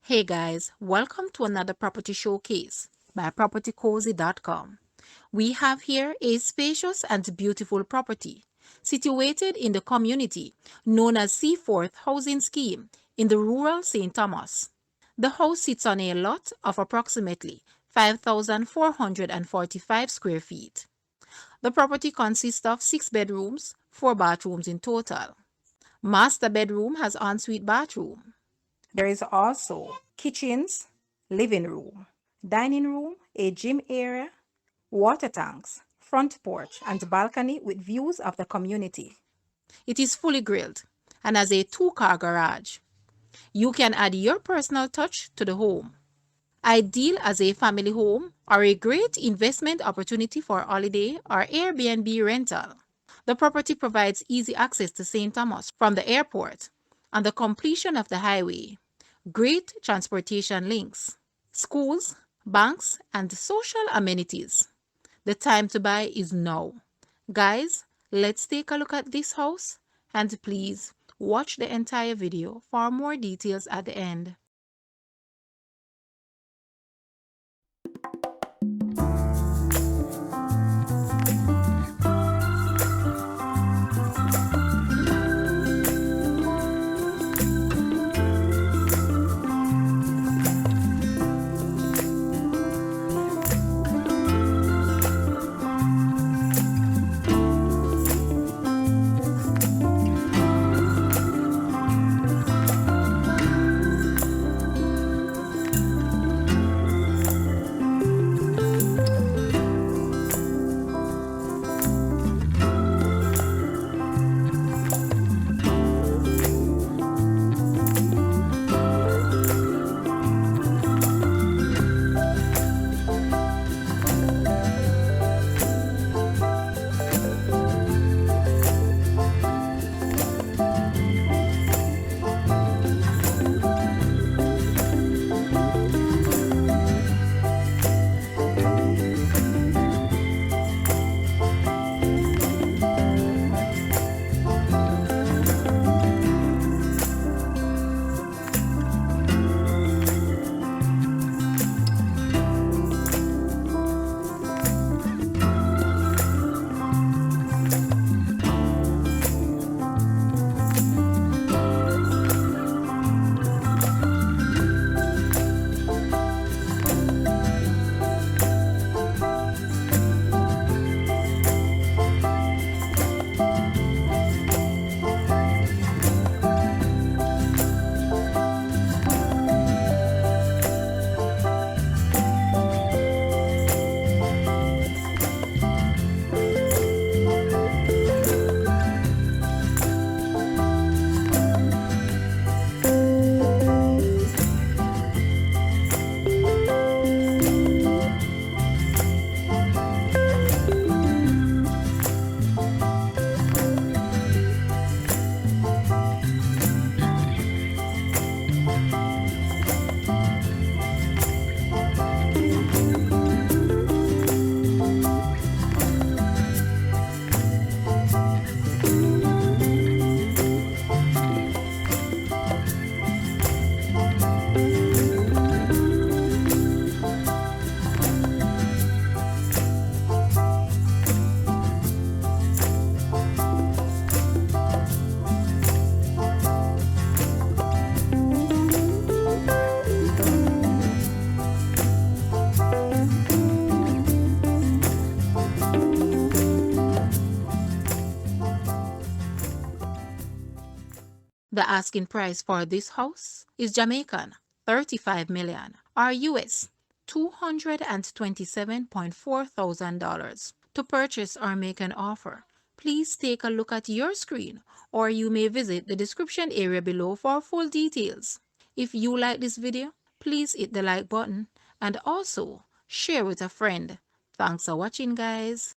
Hey guys, welcome to another property showcase by propertycozy.com. We have here a spacious and beautiful property situated in the community known as Seaforth Housing Scheme in the rural St. Thomas. The house sits on a lot of approximately 5,445 square feet. The property consists of 6 bedrooms, 4 bathrooms in total. Master bedroom has ensuite bathroom. There is also kitchens, living room, dining room, a gym area, water tanks, front porch, and balcony with views of the community. It is fully grilled and has a 2-car garage. You can add your personal touch to the home. Ideal as a family home or a great investment opportunity for holiday or Airbnb rental. The property provides easy access to St. Thomas from the airport and the completion of the highway. Great transportation links, schools, banks, and social amenities. The time to buy is now. Guys, let's take a look at this house and please watch the entire video for more details at the end. The asking price for this house is Jamaican 35 million or US $227.4 thousand. To purchase or make an offer, please take a look at your screen or you may visit the description area below for full details. If you like this video, please hit the like button and also share with a friend. Thanks for watching, guys.